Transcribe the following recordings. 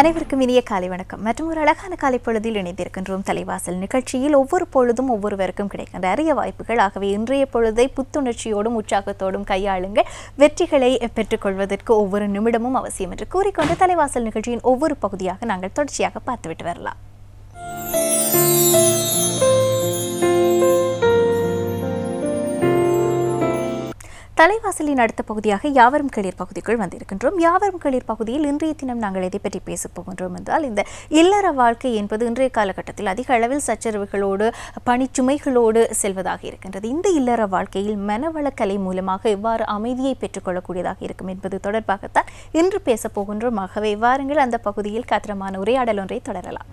அனைவருக்கும் இனிய காலை வணக்கம் மற்றும் ஒரு அழகான காலை பொழுதில் இணைந்திருக்கின்றோம். தலைவாசல் நிகழ்ச்சியில் ஒவ்வொரு பொழுதும் ஒவ்வொருவருக்கும் கிடைக்கின்ற அரிய வாய்ப்புகள். ஆகவே இன்றைய பொழுதை புத்துணர்ச்சியோடும் உற்சாகத்தோடும் கையாளுங்கள். வெற்றிகளை பெற்றுக்கொள்வதற்கு ஒவ்வொரு நிமிடமும் அவசியம் என்று கூறிக்கொண்டு தலைவாசல் நிகழ்ச்சியின் ஒவ்வொரு பகுதியாக நாங்கள் தொடர்ச்சியாக பார்த்துவிட்டு வரலாம். தலைவாசலின் அடுத்த பகுதியாக யாவரும் கேளீர் பகுதிக்குள் வந்திருக்கின்றோம். யாவரும் கேளீர் பகுதியில் இன்றைய தினம் நாங்கள் எதை பற்றி பேசப் போகின்றோம் என்றால், இந்த இல்லற வாழ்க்கை என்பது இன்றைய காலகட்டத்தில் அதிக அளவில் சச்சரவுகளோடு பணிச்சுமைகளோடு செல்வதாக இருக்கின்றது. இந்த இல்லற வாழ்க்கையில் மனவளக்கலை மூலமாக எவ்வாறு அமைதியை பெற்றுக்கொள்ளக்கூடியதாக இருக்கும் என்பது தொடர்பாகத்தான் இன்று பேசப் போகின்றோம். ஆகவே வாருங்கள் அந்த பகுதியில் காத்திரமான உரையாடல் ஒன்றை தொடரலாம்.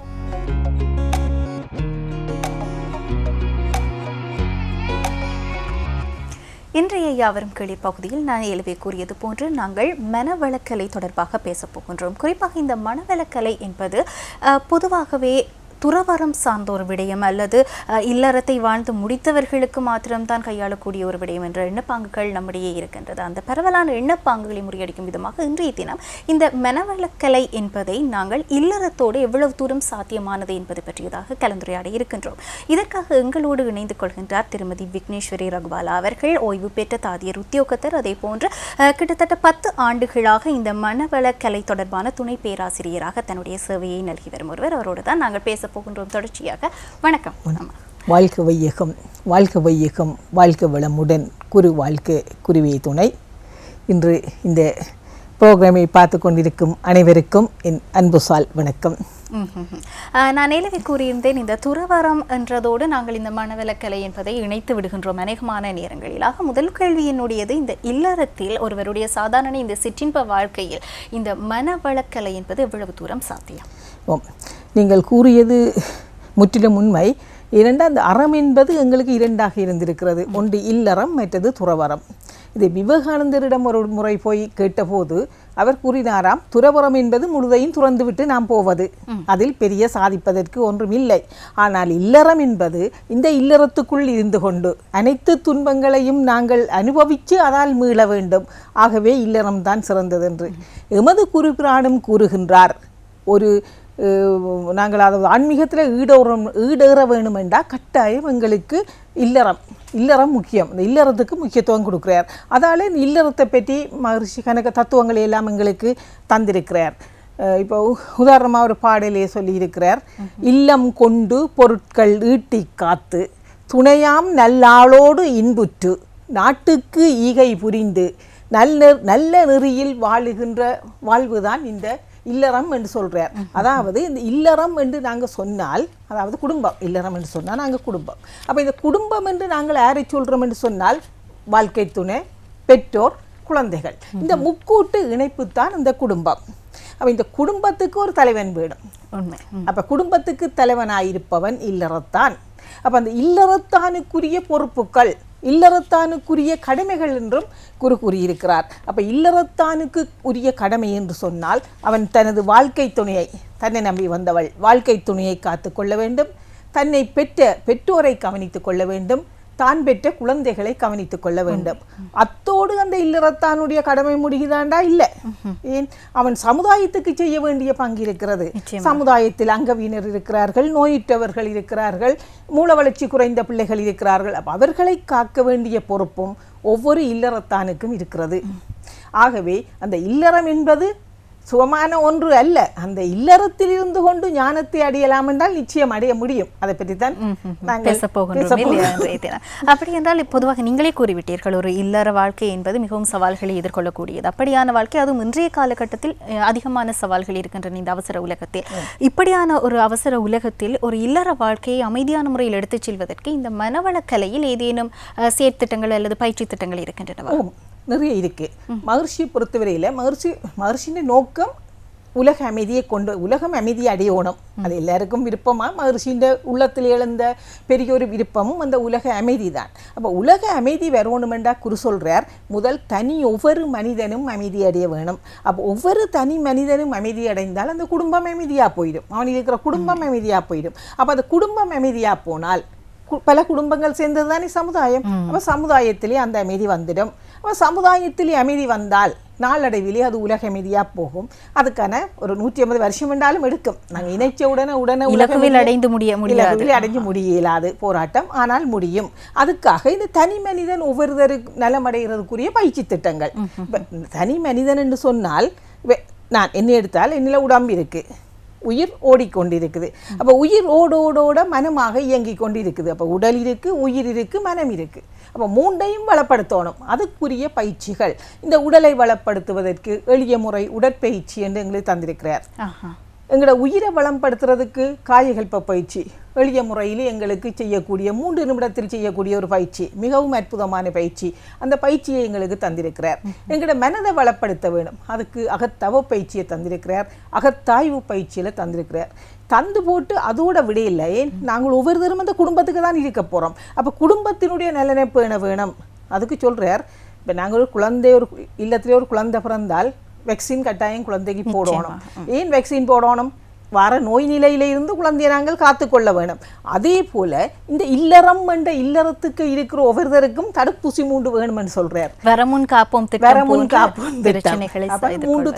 இன்றைய யாவரும் கேளீர் பகுதியில் நான் எழுவே கூறியது போன்று நாங்கள் மனவளக்கலை தொடர்பாக பேசப் போகின்றோம். குறிப்பாக இந்த மனவளக்கலை என்பது பொதுவாகவே துறவரம் சார்ந்த ஒரு விடயம் அல்லது இல்லறத்தை வாழ்ந்து முடித்தவர்களுக்கு மாத்திரம்தான் கையாளக்கூடிய ஒரு விடயம் என்ற எண்ணப்பாங்குகள் நம்மிடையே இருக்கின்றது. அந்த பரவலான எண்ணப்பாங்குகளை முறியடிக்கும் விதமாக இன்றைய தினம் இந்த மனவளக்கலை என்பதை நாங்கள் இல்லறத்தோடு எவ்வளவு தூரம் சாத்தியமானது என்பது பற்றியதாக கலந்துரையாட இருக்கின்றோம். இதற்காக எங்களோடு இணைந்து கொள்கின்றார் திருமதி விக்னேஸ்வரி ரகுபாலா அவர்கள். ஓய்வு பெற்ற தாதியர் உத்தியோகத்தர். அதே போன்று கிட்டத்தட்ட 10 ஆண்டுகளாக இந்த மனவளக்கலை தொடர்பான துணை பேராசிரியராக தன்னுடைய சேவையை நல்கி வரும் ஒருவர். அவரோடு தான் நாங்கள் பேச போகின்றோம் தொடர்ச்சியாக. வணக்கம். வாழ்க வையகம், வாழ்க வையகம், வாழ்க வளமுடன், குரு வாழ்க்கை குருவே துணை. இன்று இந்த புரோகிராமை பார்த்து கொண்டிருக்கும் அனைவருக்கும் என் அன்புசால் வணக்கம். நான் ஏலவே கூறியிருந்தேன், இந்த துறவரம் என்றதோடு நாங்கள் இந்த மனவளக்கலை என்பதை இணைத்து விடுகின்றோம் அநேகமான நேரங்களில். ஆக முதல் கேள்வி என்னுடையது, இந்த இல்லறத்தில் ஒருவருடைய சாதாரண இந்த சிற்றின்ப வாழ்க்கையில் இந்த மனவளக்கலை என்பது எவ்வளவு தூரம் சாத்தியம்? நீங்கள் கூறியது முற்றிலும் உண்மை. இரண்டாம் அந்த அறம் என்பது எங்களுக்கு இரண்டாக இருந்திருக்கிறது. ஒன்று இல்லறம், மற்றது துறவரம். இது விவேகானந்தரிடம் ஒரு முறை போய் கேட்டபோது அவர் கூறினாராம், துறவரம் என்பது முழுதையும் துறந்துவிட்டு நாம் போவது, அதில் பெரிய சாதிப்பதற்கு ஒன்றும் இல்லை. ஆனால் இல்லறம் என்பது இந்த இல்லறத்துக்குள் இருந்து கொண்டு அனைத்து துன்பங்களையும் நாங்கள் அனுபவித்து அதால் மீள வேண்டும். ஆகவே இல்லறம்தான் சிறந்தது என்று எமது குருபிரானும் கூறுகின்றார். ஒரு நாங்கள் அதாவது ஆன்மீகத்தில் ஈடேற வேணும் என்றால் கட்டாயம் எங்களுக்கு இல்லறம் முக்கியம். இந்த இல்லறத்துக்கு முக்கியத்துவம் கொடுக்குறார். அதால் இந்த இல்லறத்தை பற்றி மகரிஷி கணக்க தத்துவங்களை எல்லாம் எங்களுக்கு தந்திருக்கிறார். இப்போ உதாரணமாக ஒரு பாடலே சொல்லியிருக்கிறார், இல்லம் கொண்டு பொருட்கள் ஈட்டி காத்து துணையாம் நல்லாளோடு இன்புற்று நாட்டுக்கு ஈகை புரிந்து நல்ல நெறியில் வாழுகின்ற வாழ்வுதான் இந்த இல்லறம் என்று சொல்கிறார். அதாவது இந்த இல்லறம் என்று நாங்கள் சொன்னால், அதாவது குடும்பம், இல்லறம் என்று சொன்னால் நாங்கள் குடும்பம். அப்போ இந்த குடும்பம் என்று நாங்கள் யாரை சொல்கிறோம் என்று சொன்னால், வாழ்க்கை துணை, பெற்றோர், குழந்தைகள், இந்த முக்கூட்டு இணைப்பு தான் இந்த குடும்பம். அப்போ இந்த குடும்பத்துக்கு ஒரு தலைவன் வேணும். அப்போ குடும்பத்துக்கு தலைவனாயிருப்பவன் இல்லறத்தான். அப்போ அந்த இல்லறத்தானுக்குரிய பொறுப்புகள், இல்லறத்தானுக்குரிய கடமைகள் என்றும் குரு கூறியிருக்கிறார். அப்போ இல்லறத்தானுக்கு உரிய கடமை என்று சொன்னால், அவன் தனது வாழ்க்கை துணையை, தன்னை நம்பி வந்தவள் வாழ்க்கை துணையை காத்து கொள்ள வேண்டும், தன்னை பெற்ற பெற்றோரை கவனித்து கொள்ள வேண்டும், தான் பெற்ற குழந்தைகளை கவனித்துக் கொள்ள வேண்டும். அத்தோடு அந்த இல்லறத்தானுடைய கடமை முடியுதாண்டா? இல்லை. ஏன், அவன் சமுதாயத்துக்கு செய்ய வேண்டிய பங்கு இருக்கிறது. சமுதாயத்தில் அங்கவினர் இருக்கிறார்கள், நோயுற்றவர்கள் இருக்கிறார்கள், மூல வளர்ச்சி குறைந்த பிள்ளைகள் இருக்கிறார்கள். அவர்களை காக்க வேண்டிய பொறுப்பும் ஒவ்வொரு இல்லறத்தானுக்கும் இருக்கிறது. ஆகவே அந்த இல்லறம் என்பது சுகமான ஒன்று அல்ல. அந்த இல்லறத்தில் இருந்து கொண்டு ஞானத்தை அடையலாம் என்றால் நிச்சயம் அடைய முடியும். அதை பற்றி தான் பேச போகின்றோம். அப்படி என்றால் பொதுவாக நீங்களே கூறிவிட்டீர்கள், ஒரு இல்லற வாழ்க்கை என்பது மிகவும் சவால்களை எதிர்கொள்ளக்கூடியது. அப்படியான வாழ்க்கை, அதுவும் இன்றைய காலகட்டத்தில் அதிகமான சவால்கள் இருக்கின்றன இந்த அவசர உலகத்தில். இப்படியான ஒரு அவசர உலகத்தில் ஒரு இல்லற வாழ்க்கையை அமைதியான முறையில் எடுத்துச் செல்வதற்கு இந்த மனவளக்கலையில் ஏதேனும் செயற்திட்டங்கள் அல்லது பயிற்சி திட்டங்கள் இருக்கின்றனவா? நிறைய இருக்கு. மகர்ஷியை பொறுத்தவரையில் மகர்ஷியின் நோக்கம் உலக அமைதியை கொண்டு, உலகம் அமைதியை அடையணும். அது எல்லாருக்கும் விருப்பமா? மகர்ஷியின் உள்ளத்தில் எழுந்த பெரிய ஒரு விருப்பமும் அந்த உலக அமைதி தான். அப்போ உலக அமைதி வரணுமெண்டா குரு சொல்றார், முதல் ஒவ்வொரு மனிதனும் அமைதி அடைய வேணும். அப்போ ஒவ்வொரு தனி மனிதனும் அமைதி அடைந்தால் அந்த குடும்பம் அமைதியாக போயிடும், அவன் இருக்கிற குடும்பம் அமைதியாக போயிடும். அப்போ அந்த குடும்பம் அமைதியாக போனால் பல குடும்பங்கள் சேர்ந்தது தானே சமுதாயம். அப்போ சமுதாயத்திலே அந்த அமைதி வந்துடும். அப்போ சமுதாயத்திலே அமைதி வந்தால் நாளடைவிலே அது உலகமீதியாக போகும். அதுக்கான ஒரு 150 வருஷம் என்றாலும் எடுக்கும். நாங்கள் இணைச்ச உடனே இலக்குவில் அடைஞ்சு முடியலாது போராட்டம், ஆனால் முடியும். அதுக்காக இந்த தனி மனிதன் ஒவ்வொருத்தருக்கு நலமடைகிறதுக்குரிய பயிற்சி திட்டங்கள். தனி மனிதன் என்று சொன்னால் நான் என்ன எடுத்தால் என்னில் உடம்பு இருக்கு, உயிர் ஓடிக்கொண்டிருக்குது. அப்போ உயிர் ஓடோட மனமாக இயங்கி கொண்டிருக்குது. அப்போ உடல் இருக்கு, உயிர் இருக்கு, மனம் இருக்கு. அப்போ மூண்டையும் வளப்படுத்தணும். அதுக்குரிய பயிற்சிகள் இந்த உடலை வளப்படுத்துவதற்கு எளிய முறை உடற்பயிற்சி என்று எங்களுக்கு தந்திருக்கிறார். எங்களோட உயிரை வளம்படுத்துறதுக்கு காயகல்ப பயிற்சி எளிய முறையில் எங்களுக்கு செய்யக்கூடிய 3 நிமிடத்தில் செய்யக்கூடிய ஒரு பயிற்சி, மிகவும் அற்புதமான பயிற்சி. அந்த பயிற்சியை எங்களுக்கு தந்திருக்கிறார். எங்களோட மனதை வளப்படுத்த வேணும், அதுக்கு அகத்தவ பயிற்சியை தந்திருக்கிறார், அகத்தாய்வு பயிற்சியில் தந்திருக்கிறார். தந்து போட்டு அதோட விடையில்லை, நாங்கள் ஒவ்வொருத்தரும் அந்த குடும்பத்துக்கு தான் இருக்க போகிறோம். அப்போ குடும்பத்தினுடைய நலனை பேண வேணும். அதுக்கு சொல்கிறார், இப்போ நாங்கள் ஒரு குழந்தை, ஒரு இல்லத்திலே ஒரு குழந்தை பிறந்தால் வேக்சின் கட்டாயம் குழந்தைக்கு போடணும். ஏன் வேக்சின் போடணும்? வர நோய் நிலையிலிருந்து குழந்தையை நாங்கள் காத்துக்கொள்ள வேணும். அதே போல இந்த இல்லறம் என்ற இல்லறத்துக்கு இருக்கிற ஒவ்வொருத்தருக்கும் தடுப்பூசி 3 வேணும்னு சொல்றார். வரமுன் காப்போம் 3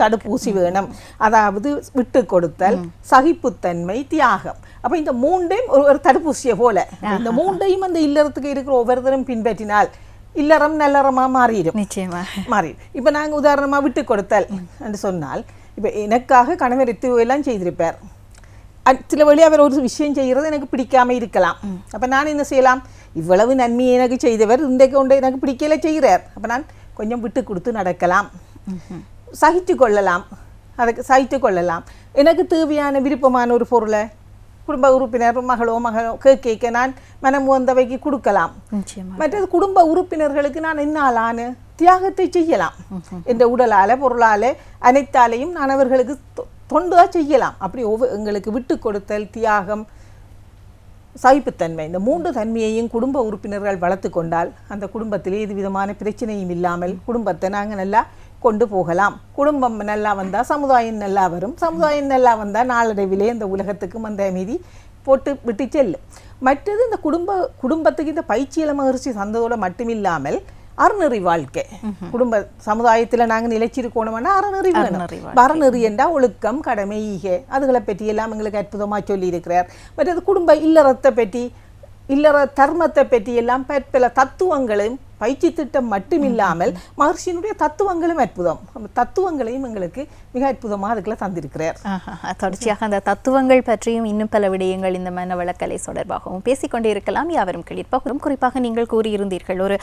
தடுப்பூசி வேணும். அதாவது விட்டு கொடுத்தல், சகிப்புத்தன்மை, தியாகம். அப்ப இந்த 3ஐயும் ஒரு தடுப்பூசியை போல இந்த 3ஐயும் அந்த இல்லறத்துக்கு இருக்கிற ஒவ்வொருத்தரும் பின்பற்றினால் இல்லறம் நல்லறமா மாறிடும். நிச்சயமா மாறிடும். இப்ப நாங்க உதாரணமா விட்டு கொடுத்தல் என்று சொன்னால், இப்போ எனக்காக கணவர் எல்லாம் செய்திருப்பார். சில வழி அவர் ஒரு விஷயம் செய்கிறது எனக்கு பிடிக்காம இருக்கலாம். அப்போ நான் என்ன செய்யலாம்? இவ்வளவு நன்மையை எனக்கு செய்தவர் இன்றைக்கு ஒன்றை எனக்கு பிடிக்கல செய்கிறார். அப்போ நான் கொஞ்சம் விட்டு கொடுத்து நடக்கலாம், சகித்து கொள்ளலாம். அதுக்கு கொள்ளலாம். எனக்கு தேவையான விருப்பமான ஒரு பொருளை குடும்ப உறுப்பினர் மகளோ கேட்க நான் மனம் வந்தவைக்கு கொடுக்கலாம். மற்றது குடும்ப உறுப்பினர்களுக்கு நான் என்னாலான தியாகத்தை செய்யலாம். என்ற உடலால பொருளால அனைத்தாலையும் நான் அவர்களுக்கு தொண்டா செய்யலாம். அப்படி எங்களுக்கு விட்டு கொடுத்தல், தியாகம், சகிப்புத்தன்மை, இந்த 3 தன்மையையும் குடும்ப உறுப்பினர்கள் வளர்த்து கொண்டால் அந்த குடும்பத்திலே எது விதமான பிரச்சனையும் இல்லாமல் குடும்பத்தை நாங்கள் நல்லா கொண்டு போகலாம். குடும்பம் நல்லா வந்தால் சமுதாயம் நல்லா வரும். சமுதாயம் நல்லா வந்தால் நாளடைவிலே இந்த உலகத்துக்கும் அந்த அமைதி போட்டு விட்டு செல்லும். மற்றது இந்த குடும்பத்துக்கு இந்த பயிற்சியில மகிழ்ச்சி தந்ததோட மட்டுமில்லாமல் அறநெறி வாழ்க்கை, குடும்ப சமுதாயத்தில் நாங்கள் நிலைச்சிருக்கணும்னா அறநெறி வேணும். அறநெறி என்றால் ஒழுக்கம், கடமை, ஈகை, அதுகளை பற்றி எல்லாம் எங்களுக்கு அற்புதமாக சொல்லி இருக்கிறார். மற்றது குடும்ப இல்லறத்தை பற்றி, இல்லற தர்மத்தை பற்றி எல்லாம் பல தத்துவங்களும் பயிற்சி திட்டம் மட்டுமில்லாமல் மகர்ஷியினுடைய தத்துவங்களும் அற்புதம். தத்துவங்களையும் எங்களுக்கு மிக அற்புதமாக அதுக்குள்ள தந்திருக்கிறார். தொடர்ச்சியாக அந்த தத்துவங்கள் பற்றியும் இன்னும் பல விடயங்கள் இந்த மனவளக்கலை தொடர்பாகவும் பேசிக்கொண்டே இருக்கலாம். யாவரும் கேட்போம். குறிப்பாக நீங்கள் கூறியிருந்தீர்கள், ஒரு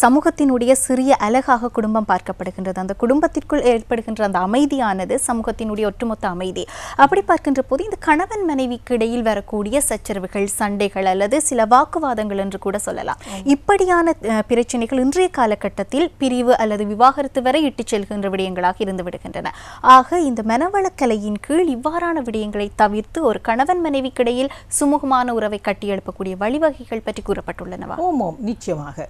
சமூகத்தினுடைய சிறிய அழகாக குடும்பம் பார்க்கப்படுகின்றது. அந்த குடும்பத்திற்குள் ஏற்படுகின்ற அந்த அமைதியானது சமூகத்தினுடைய ஒட்டுமொத்த அமைதி. அப்படி பார்க்கின்ற போது இந்த கணவன் மனைவிக்கு இடையில் வரக்கூடிய சச்சரவுகள், சண்டைகள் அல்லது சில வாக்குவாதங்கள் என்று கூட சொல்லலாம். இப்படியான பிரச்சனை இன்றைய காலகட்டத்தில் பிரிவு அல்லது விவாகரத்து வரை இட்டுச் செல்கின்ற விடயங்களாக இருந்து விடுகின்றன. ஆக இந்த மனவளக்கலையின் கீழ் இவ்வாறான விடயங்களை தவிர்த்து ஒரு கணவன் மனைவிக்கிடையில் சுமூகமான உறவை கட்டியெழுப்பக்கூடிய வழிவகைகள் பற்றி கூறப்பட்டுள்ளனவா? ஓமோம், நிச்சயமாக.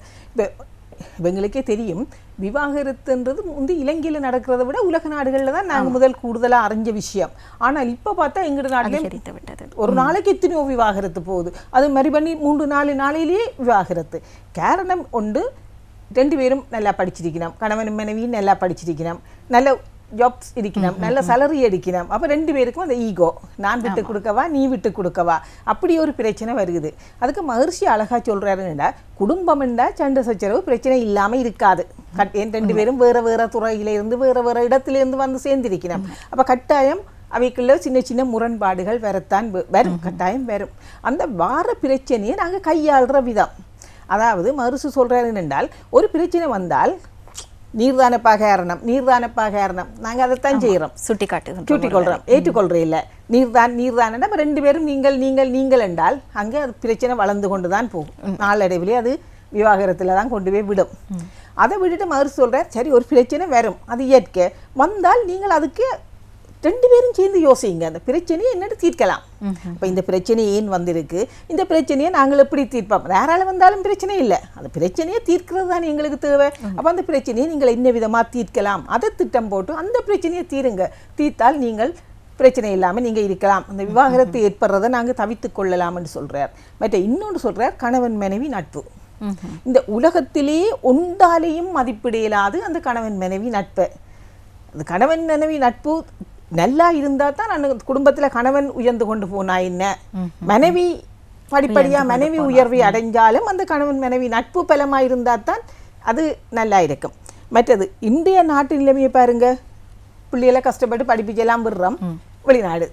எங்களுக்கே தெரியும், விவாகரத்துன்றது இலங்கையில நடக்கிறத விட உலக நாடுகளில் தான் நாங்கள் முதல் கூடுதலாக அறிஞ்ச விஷயம். ஆனால் இப்போ பார்த்தா எங்களோட நாட்டிலே ஒரு நாளைக்கு எத்தனையோ விவாகரத்து போகுது. அது மாதிரி பண்ணி 3-4 நாளையிலேயே விவாகரத்து. காரணம் ஒன்று, 2 பேரும் நல்லா படிச்சிருக்கணும், கணவன் மனைவியும் நல்லா படிச்சிருக்கணும், நல்ல ஜாப்ஸ் இருக்கணும், நல்ல சேலரி எடுக்கணும். அப்போ 2 பேருக்கும் அந்த ஈகோ, நான் விட்டு கொடுக்கவா நீ விட்டு கொடுக்கவா, அப்படி ஒரு பிரச்சனை வருது. அதுக்கு மகர்ஷி அழகா சொல்றாருன்னா, குடும்பம் என்றா சண்டை சச்சரவு பிரச்சனை இல்லாமல் இருக்காது. 2 பேரும் வேற வேற துறையிலிருந்து வேற வேற இடத்திலிருந்து வந்து சேர்ந்திருக்கணும். அப்போ கட்டாயம் அவைக்குள்ள சின்ன சின்ன முரண்பாடுகள் வரத்தான் வரும், கட்டாயம் வரும். அந்த வார பிரச்சனையை நாங்கள் கையாளுற விதம், அதாவது மகர்ஷி சொல்றாரு என்றால், ஒரு பிரச்சனை வந்தால் நீர்தானப்பா காரணம், நீர்தானப்பா காரணம், நாங்கள் அதைத்தான் செய்கிறோம், சுட்டிக்கொள்கிறோம், ஏற்றுக்கொள்கிறே இல்லை. நீர்தான் 2 பேரும் நீங்கள் என்றால் அங்கே அது பிரச்சனை வளர்ந்து கொண்டு தான் போகும். நாளடைவிலே அது விவாகரத்தில் தான் கொண்டு போய் விடும். அதை விட்டுட்டு மகர்ஷி சொல்கிறார், சரி ஒரு பிரச்சனை வரும், அது இயற்கை வந்தால் நீங்கள் அதுக்கு 2 பேரும் சேர்ந்து யோசிங்க, அந்த பிரச்சனையை என்னட்டு தீர்க்கலாம். இப்போ இந்த பிரச்சனை ஏன் வந்திருக்கு, இந்த பிரச்சனையை நாங்கள் எப்படி தீர்ப்போம்? யாரால வந்தாலும் பிரச்சனை இல்லை, அந்த பிரச்சனையை தீர்க்கிறது தான் எங்களுக்கு தேவை. அப்போ அந்த பிரச்சனையை நீங்கள் என்ன விதமாக தீர்க்கலாம், அதை திட்டம் போட்டு அந்த பிரச்சனையை தீருங்க. தீர்த்தால் நீங்கள் பிரச்சனை இல்லாமல் நீங்கள் இருக்கலாம், அந்த விவாகரத்து ஏற்படுறதை நாங்கள் தவித்து கொள்ளலாம்னு சொல்கிறார். மற்ற இன்னொன்று சொல்கிறார், கணவன் மனைவி நட்பு. இந்த உலகத்திலேயே ஒன்றாலேயும் மதிப்பிடையலாது அந்த கணவன் மனைவி நட்பை. அது கணவன் மனைவி நட்பு நல்லா இருந்தால் தான் நான் குடும்பத்தில் கணவன் உயர்ந்து கொண்டு போனா என்ன, மனைவி படிப்படியாக மனைவி உயர்வை அடைஞ்சாலும் அந்த கணவன் மனைவி நட்பு பலமாக இருந்தால் தான் அது நல்லா இருக்கும். மற்றது இந்திய நாட்டு நிலைமையை பாருங்க, பிள்ளைகளை கஷ்டப்பட்டு படிப்பிச்செல்லாம் விடுறோம் வெளிநாடு,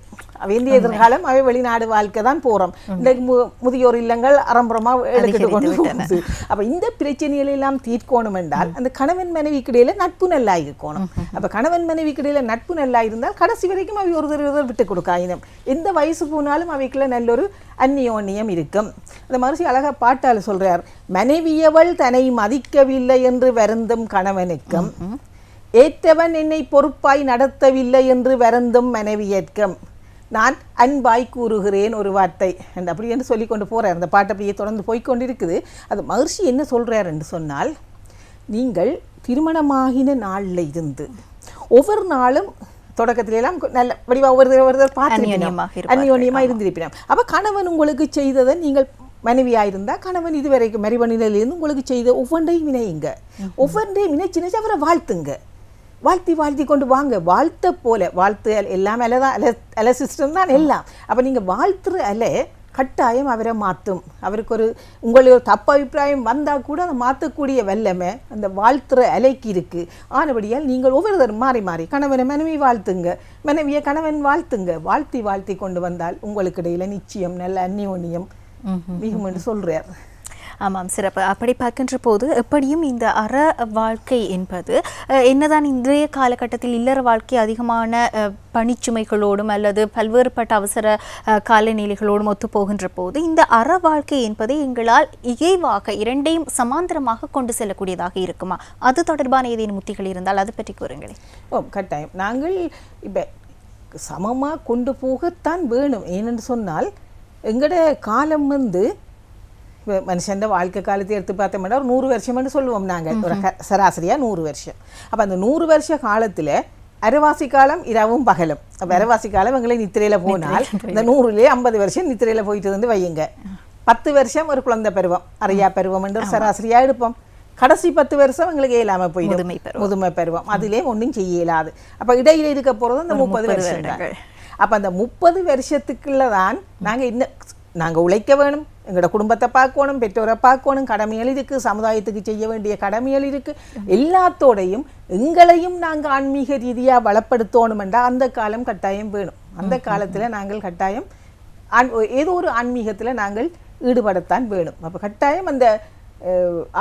அவை இந்திய எதிர்காலம் அவை வெளிநாடு வாழ்க்கை தான் போகிறோம். இன்றைக்கு முதியோர் இல்லங்கள் அறம்புறமாக எடுத்துட்டு கொண்டு போகுது. அப்போ இந்த பிரச்சனைகளை எல்லாம் தீர்க்கணும் என்றால் அந்த கணவன் மனைவிக்கு இடையில நட்பு நல்லா இருக்கணும். அப்போ கணவன் மனைவிக்கு இடையில நட்பு நல்லா இருந்தால் கடைசி வரைக்கும் அவை ஒருத்தர் விட்டு கொடுக்காயினும், எந்த வயசு போனாலும் அவைக்குள்ள நல்ல ஒரு அந்நியோன்யம் இருக்கும். அந்த மாதிரி அழகா பாட்டால் சொல்றார், மனைவியவள் தன்னை மதிக்கவில்லை என்று வருந்தும் கணவனுக்கும் ஏற்றவன் என்னை பொறுப்பாய் நடத்தவில்லை என்று வருந்தும் மனைவியேற்கும் நான் அன்பாய் கூறுகிறேன் ஒரு வார்த்தை என்று அப்படி என்று சொல்லி கொண்டு போகிறார். அந்த பாட்டு அப்படியே தொடர்ந்து போய்கொண்டிருக்குது. அது மகர்ஷி என்ன சொல்கிறார் என்று சொன்னால், நீங்கள் திருமணமாகின நாளில் இருந்து ஒவ்வொரு நாளும் தொடக்கத்திலெல்லாம் நல்ல வடிவாக ஒருத்தர் பார்த்து அந்நியோன்யமாக இருந்திருப்பினோம். அப்போ கணவன் உங்களுக்கு செய்ததை நீங்கள் மனைவியாக இருந்தால் கணவன் இதுவரைக்கும் மறைவநிலையிலேருந்து உங்களுக்கு செய்த ஒவ்வொன்றையும் வினையுங்க, ஒவ்வொன்றையும் வினைச்சினச்சு அவரை வாழ்த்துங்க, வாழ்த்தி கொண்டு வாங்க. வாழ்த்த போல வாழ்த்து எல்லாம் அலைதான் அலை சிஸ்டம் தான் எல்லாம். அப்போ நீங்கள் வாழ்த்துற அலை கட்டாயம் அவரை மாற்றும். அவருக்கு ஒரு உங்களுக்கு ஒரு தப்பு அபிப்பிராயம் வந்தால் கூட அதை மாற்றக்கூடிய வல்லமை அந்த வாழ்த்துற அலைக்கு இருக்குது. ஆனபடியால் நீங்கள் ஒவ்வொருத்தரும் மாறி மாறி கணவனை மனைவி வாழ்த்துங்க, மனைவியை கணவன் வாழ்த்துங்க. வாழ்த்தி கொண்டு வந்தால் உங்களுக்கு இடையில நிச்சயம் நல்ல அந்நியோன்யம் மிகும் என்று சொல்கிறார். ஆமாம், சிறப்பு. அப்படி பார்க்கின்ற போது எப்படியும் இந்த அற வாழ்க்கை என்பது என்னதான் இன்றைய காலகட்டத்தில் இல்லற வாழ்க்கை அதிகமான பணிச்சுமைகளோடும் அல்லது பல்வேறுபட்ட அவசர காலநிலைகளோடும் ஒத்து போகின்ற போது இந்த அற வாழ்க்கை என்பது எங்களால் இயைவாக இரண்டையும் சமாந்தரமாக கொண்டு செல்லக்கூடியதாக இருக்குமா? அது தொடர்பான ஏதேனும் உத்திகள் இருந்தால் அதை பற்றி கூறுங்களேன். கட்டாயம் நாங்கள் இப்போ சமமாக கொண்டு போகத்தான் வேணும். ஏனென்று சொன்னால் எங்களோட காலம் இப்போ மனுஷன் வாழ்க்கை காலத்தை எடுத்து பார்த்தோம்னா ஒரு 100 வருஷம்னு சொல்லுவோம் நாங்கள், ஒரு சராசரியாக 100 வருஷம். அப்போ அந்த 100 வருஷ காலத்தில் அரைவாசி காலம் இரவும் பகலும். அப்போ அரைவாசி காலம் எங்களை நித்திரையில் போனால் இந்த 100லே 50 வருஷம் நித்திரையில் போயிட்டு வந்து வையுங்க. 10 வருஷம் ஒரு குழந்தை பருவம், அறியா பருவம் என்று சராசரியாக எடுப்போம். கடைசி 10 வருஷம் எங்களுக்கு இயலாமல் போயிடும், முதுமை பருவம். அதிலே ஒன்றும் செய்ய இயலாது. அப்போ இடையில இருக்க போகிறது அந்த 30 வருஷம் தான். அப்போ அந்த 30 வருஷத்துக்குள்ள தான் நாங்கள் உழைக்க வேணும், எங்களோட குடும்பத்தை பார்க்கணும், பெற்றோரை பார்க்கணும், கடமைகள் இருக்குது, சமுதாயத்துக்கு செய்ய வேண்டிய கடமைகள் இருக்குது. எல்லாத்தோடையும் எங்களையும் நாங்கள் ஆன்மீக ரீதியாக வளப்படுத்தணும் என்றால் அந்த காலம் கட்டாயம் வேணும். அந்த காலத்தில் நாங்கள் கட்டாயம் ஏதோ ஒரு ஆன்மீகத்தில் நாங்கள் ஈடுபடத்தான் வேணும். அப்போ கட்டாயம் அந்த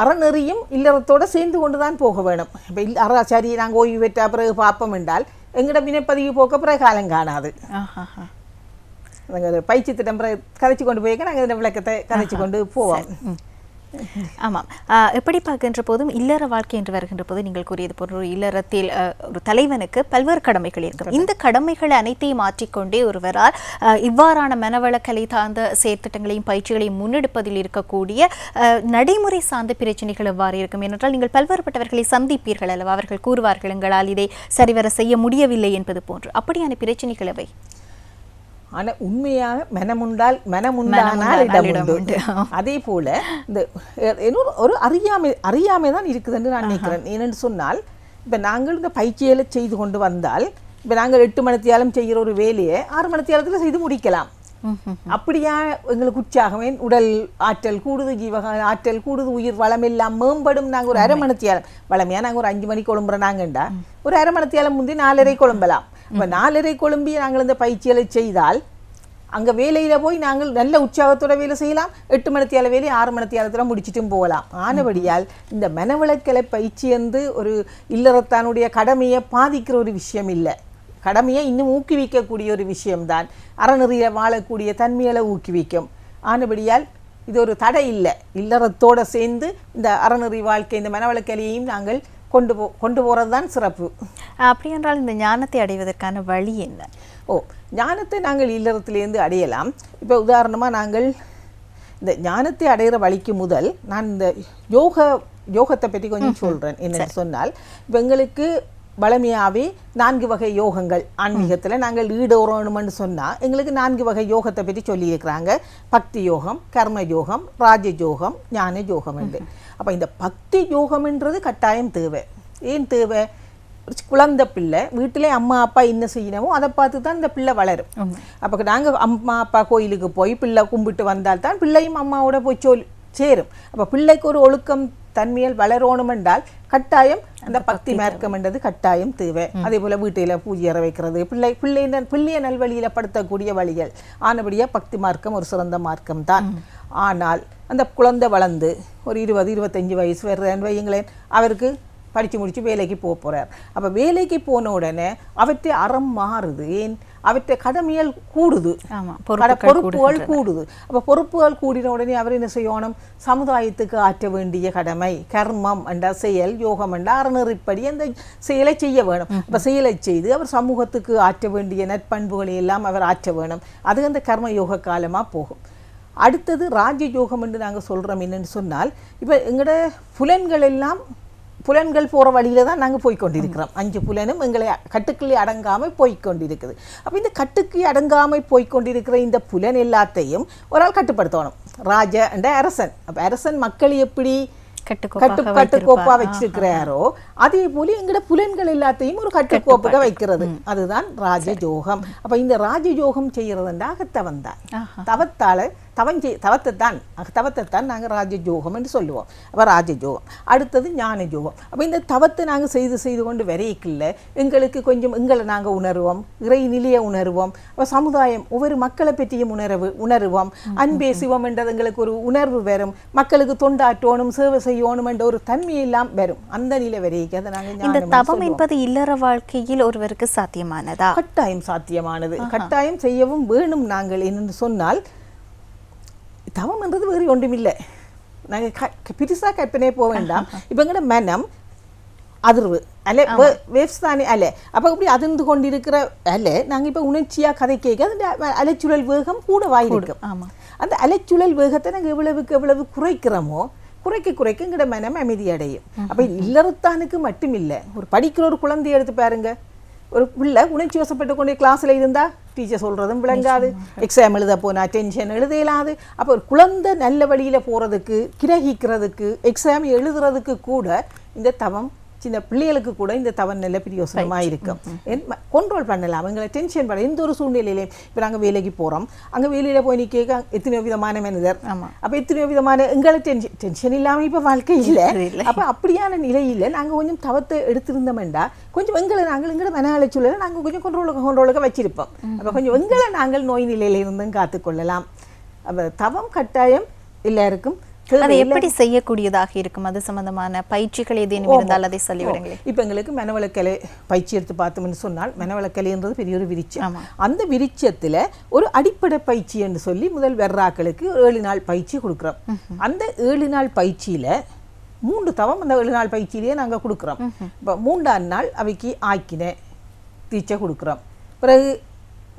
அறநெறியும் இல்லறத்தோடு சேர்ந்து கொண்டு தான் போக வேணும். இப்போ சரி நாங்கள் ஓய்வு பெற்ற பிறகு பார்ப்போம் என்றால் எங்களோட வினைப்பதிவு போக்க பிறகு காலம் காணாது. நாங்கள் பயிற்சி திட்டம் கதைச்சு கொண்டு போய்க்க நாங்கள் இந்த விளக்கத்தை கதைச்சு கொண்டு போவோம். ஆமாம், எப்படி பார்க்கின்ற போதும் இல்லற வாழ்க்கை என்று வருகின்ற போது நீங்கள் கூறியது போன்ற ஒரு இல்லறத்தில் ஒரு தலைவனுக்கு பல்வேறு கடமைகள் இருக்கும். இந்த கடமைகளை அனைத்தையும் மாற்றிக்கொண்டே ஒருவரால் இவ்வாறான மனவளக்கலை சார்ந்த செயற்திட்டங்களையும் பயிற்சிகளையும் முன்னெடுப்பதில் இருக்கக்கூடிய நடைமுறை சார்ந்த பிரச்சனைகள் எவ்வாறு இருக்கும் என்றால் நீங்கள் பல்வேறுபட்டவர்களை சந்திப்பீர்கள் அல்லவா? அவர்கள் கூறுவார்கள் எங்களால் இதை சரிவர செய்ய முடியவில்லை என்பது போன்று. அப்படியான பிரச்சனைகள் எவை? ஆனால் உண்மையாக மனமுண்டானால் இடமுண்டு. அதே போல இந்த ஒரு அறியாமை தான் இருக்குதுன்னு நான் நினைக்கிறேன். ஏனென்று சொன்னால் இப்போ நாங்கள் இந்த பயிற்சிகளை செய்து கொண்டு வந்தால் இப்போ நாங்கள் 8 மணித்தியாலம் செய்கிற ஒரு வேலையை 6 மணித்தியாலத்தில் செய்து முடிக்கலாம். அப்படியா எங்களுக்கு உற்சாகமே, உடல் ஆற்றல் கூடுது, ஜீவக ஆற்றல் கூடுது, உயிர் வளம் எல்லாம் மேம்படும். நாங்கள் ஒரு 1/2 மணித்தியாலம் வளமையாக நாங்கள் ஒரு 5 மணிக்கு கொழும்புறோம் நாங்கண்டா ஒரு 1/2 மணித்தியாலம் முந்தி 4:30 கொழும்பலாம். இப்போ 4:30 கொழும்பி நாங்கள் இந்த பயிற்சிகளை செய்தால் அங்கே வேலையில் போய் நாங்கள் நல்ல உற்சாகத்தோட வேலை செய்யலாம். 8 மணித்தியால வேலையை 6 மணித்தியாலத்தில் முடிச்சிட்டும் போகலாம். ஆனபடியால் இந்த மனவளக்கலை பயிற்சி ஒரு இல்லறத்தானுடைய கடமையை பாதிக்கிற ஒரு விஷயம் இல்லை, கடமையை இன்னும் ஊக்குவிக்கக்கூடிய ஒரு விஷயம்தான். அறநெறியில் வாழக்கூடிய தன்மைகளை ஊக்குவிக்கும். ஆனபடியால் இது ஒரு தடை இல்லை. இல்லறத்தோடு சேர்ந்து இந்த அறநெறி வாழ்க்கை இந்த மனவளக்கலையையும் நாங்கள் கொண்டு போகிறது தான் சிறப்பு. அப்படி என்றால் இந்த ஞானத்தை அடைவதற்கான வழி என்ன? ஞானத்தை நாங்கள் இல்லறத்திலேருந்து அடையலாம். இப்போ உதாரணமாக நாங்கள் இந்த ஞானத்தை அடைகிற வழிக்கு முதல் நான் இந்த யோகத்தை பற்றி கொஞ்சம் சொல்கிறேன். என்னென்னு சொன்னால் இப்போ எங்களுக்கு வளமையாகவே 4 வகை யோகங்கள் ஆன்மீகத்தில் நாங்கள் ஈடுறோணுமென்னு சொன்னால் எங்களுக்கு 4 வகை யோகத்தை பற்றி சொல்லியிருக்கிறாங்க. பக்தி யோகம், கர்ம யோகம், ராஜயோகம், ஞான யோகம் என்று. அப்போ இந்த பக்தி யோகம்ன்றது கட்டாயம் தேவை. ஏன் தேவை? குழந்தை பிள்ளை வீட்டிலே அம்மா அப்பா என்ன செய்யணுமோ அதை பார்த்து தான் இந்த பிள்ளை வளரும். அப்போ நாங்கள் அம்மா அப்பா கோயிலுக்கு போய் பிள்ளை கும்பிட்டு வந்தால் தான் பிள்ளையும் அம்மாவோட போய் சேரும். அப்போ பிள்ளைக்கு ஒரு ஒழுக்கம் தன்மையில் வளரணும் என்றால் கட்டாயம் அந்த பக்தி மார்க்கம் என்றது கட்டாயம் தேவை. அதே போல வீட்டில பூஜை அறை வைக்கிறது, பிள்ளைய நல்வழியில படுத்தக்கூடிய வழிகள் ஆனபடியா பக்தி மார்க்கம் ஒரு சிறந்த மார்க்கம் தான். ஆனால் அந்த குழந்தை வளர்ந்து ஒரு 20-25 வயசு வருதுன்னு வையுங்களேன், அவருக்கு படித்து முடித்து வேலைக்கு போகிறார். அப்போ வேலைக்கு போன உடனே அவற்றை அறம் மாறுது. ஏன்? அவற்றை கடமைகள் கூடுது, பொறுப்புகள் கூடுது. அப்போ பொறுப்புகள் கூடின உடனே அவர் என்ன செய்யணும்? சமுதாயத்துக்கு ஆற்ற வேண்டிய கடமை, கர்மம் என்ற செயல், யோகம் என்ற அறநெறிப்படி அந்த செயலை செய்ய வேணும். அப்போ செயலை செய்து அவர் சமூகத்துக்கு ஆற்ற வேண்டிய நற்பண்புகளை எல்லாம் அவர் ஆற்ற வேணும். அது அந்த கர்ம யோக காலமாக போகும். அடுத்தது ராஜயோகம் என்று நாங்கள் சொல்கிறோம். என்னென்னு சொன்னால், இப்போ எங்களோட புலன்கள் போகிற வழியில தான் நாங்கள் போய்கொண்டிருக்கிறோம். 5 புலனும் எங்களை கட்டுக்குள்ளே அடங்காமல் போய்கொண்டிருக்குது. அப்போ இந்த கட்டுக்கு அடங்காமல் போய்கொண்டிருக்கிற இந்த புலன் எல்லாத்தையும் ஒரு ஆள் கட்டுப்படுத்தணும். ராஜா என்ற அரசன். அப்போ அரசன் மக்களை எப்படி கட்டுக்கோப்பா வச்சிருக்கிறாரோ அதே போல எங்கட புலன்கள் எல்லாத்தையும் ஒரு கட்டுக்கோப்புக வைக்கிறது. அதுதான் ராஜயோகம். அப்ப இந்த ராஜயோகம் செய்யறதுண்டா அகத்தவன் தான். தவத்தைத்தான் நாங்கள் ராஜயோகம் என்று சொல்லுவோம். அப்போ ராஜயோகம். அடுத்தது ஞான யோகம். அப்போ இந்த தவத்தை நாங்கள் செய்து கொண்டு வரையில எங்களுக்கு கொஞ்சம் எங்களை நாங்கள் உணர்வோம், இறை நிலையை உணர்வோம். அப்போ சமுதாயம் ஒவ்வொரு மக்களை பற்றியும் உணர்வோம். அன்பே சிவம் என்றது எங்களுக்கு ஒரு உணர்வு வரும். மக்களுக்கு தொண்டாற்றணும், சேவை செய்யணும் என்ற ஒரு தன்மையெல்லாம் வரும். அந்த நிலை வரைக்கும் அதை நாங்கள் இந்த தவம் என்பது இல்லற வாழ்க்கையில் ஒருவருக்கு சாத்தியமானதா? கட்டாயம் சாத்தியமானது. கட்டாயம் செய்யவும் வேணும். நாங்கள் என்னென்னு சொன்னால், தவம் என்றது வேறு ஒன்றும் இல்லை. நாங்கள் பிரிசாக கற்பனையே போக வேண்டாம். இப்போ எங்களோட மனம் அதிர்வு அல்ல, வேவ்ஸ் தானே அல்ல. அப்போ இப்படி அதிர்ந்து கொண்டிருக்கிற அல்ல, நாங்கள் இப்போ உணர்ச்சியாக கதை கேட்க அந்த அலைச்சுழல் வேகம் கூட வாயிருக்கும். அந்த அலைச்சுழல் வேகத்தை நாங்கள் எவ்வளவு குறைக்கிறோமோ குறைக்க எங்களோட மனம் அமைதியடையும். அப்போ இல்லறத்தானுக்கு மட்டும் இல்லை, ஒரு படிக்கிற ஒரு குழந்தைய எடுத்து பாருங்க. ஒரு பிள்ளை உணர்ச்சி வசப்பட்டு கொண்டே கிளாஸில் இருந்தால் டீச்சர் சொல்கிறதும் விளங்காது, எக்ஸாம் எழுத போனால் டென்ஷன் எழுத இயலாது. அப்போ ஒரு குழந்தை நல்ல வழியில் போகிறதுக்கு, கிரகிக்கிறதுக்கு, எக்ஸாம் எழுதுறதுக்கு கூட இந்த தவம், சின்ன பிள்ளைகளுக்கு கூட இந்த தவம் நல்ல பிரயோசனமாக இருக்கும். கண்ட்ரோல் பண்ணலாம். எங்களை டென்ஷன் பண்ண எந்த ஒரு சூழ்நிலையிலையும். இப்போ நாங்கள் வேலைக்கு போகிறோம், அங்கே வேலையில் போய் நிற்க எத்தனையோ விதமான மனிதர், அப்போ எத்தனையோ விதமான எங்களை டென்ஷன் இல்லாமல் இப்போ வாழ்க்கை இல்லை. அப்போ அப்படியான நிலையில் நாங்கள் கொஞ்சம் தவத்தை எடுத்திருந்தோம்டா கொஞ்சம் எங்களோட மன அலைச்சூழலை நாங்கள் கொஞ்சம் கொண்டோலுக்கு வச்சிருப்போம். அப்போ கொஞ்சம் எங்களை நாங்கள் நோய் நிலையிலிருந்தும் காத்துக்கொள்ளலாம். அப்போ தவம் கட்டாயம் எல்லாருக்கும். அதை எப்படி செய்யக்கூடியதாக இருக்கும்? அது சம்பந்தமான பயிற்சிகள் ஏதேனும் இருந்தால் அதை சொல்லிவிடுங்களேன். இப்போ எங்களுக்கு மனவளக்கலை பயிற்சி எடுத்து பார்த்தோம்னு சொன்னால், மனவளக்கலைன்றது பெரிய ஒரு விருட்சம். அந்த விருட்சத்தில் ஒரு அடிப்படை பயிற்சி என்று சொல்லி முதல் வெர்ராக்களுக்கு 7 நாள் பயிற்சி கொடுக்குறோம். அந்த 7 நாள் பயிற்சியில் 3 தவம் அந்த 7 நாள் பயிற்சியிலேயே நாங்கள் கொடுக்குறோம். இப்போ 3ஆம் நாள் அவைக்கு ஆக்கின தீட்சை கொடுக்குறோம். பிறகு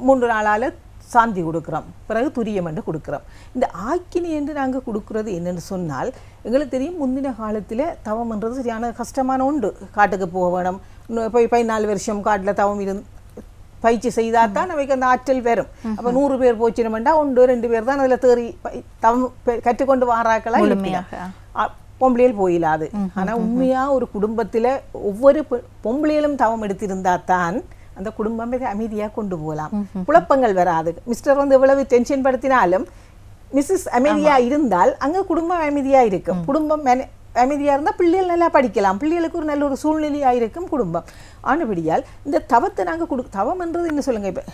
3 நாளால் சாந்தி கொடுக்குறோம். பிறகு துரியம் என்று கொடுக்குறோம். இந்த ஆக்கினி என்று நாங்கள் கொடுக்குறது என்னென்னு சொன்னால், எங்களுக்கு தெரியும் முந்தின காலத்தில் தவம்ன்றது சரியான கஷ்டமான உண்டு. காட்டுக்கு போக வேணும், போய் 14 வருஷம் காட்டில் தவம் பயிற்சி செய்தால் தான் அவைக்கு அந்த ஆற்றல் வரும். அப்போ 100 பேர் போச்சினோம்னா 1-2 பேர் தான் அதில் தேறி தவம் கற்றுக்கொண்டு வாராக்கெல்லாம் பொம்பளையில் போயிடாது. ஆனால் உண்மையாக ஒரு குடும்பத்தில் ஒவ்வொரு பொம்பளையிலும் தவம் எடுத்திருந்தா தான் அந்த குடும்பம் அமைதியாக கொண்டு போகலாம், குழப்பங்கள் வராது. மிஸ்டர் வந்து எவ்வளவு டென்ஷன் படுத்தினாலும் மிஸ்ஸஸ் அமைதியாக இருந்தால் அங்கே குடும்பம் அமைதியாக இருக்கும். குடும்பம் அமைதியாக இருந்தால் பிள்ளைகள் நல்லா படிக்கலாம், பிள்ளைகளுக்கு ஒரு நல்ல ஒரு சூழ்நிலையாக இருக்கும் குடும்பம். ஆனபடியால் இந்த தவத்தை நாங்கள் தவம்ன்றது என்ன சொல்லுங்கள், இப்போ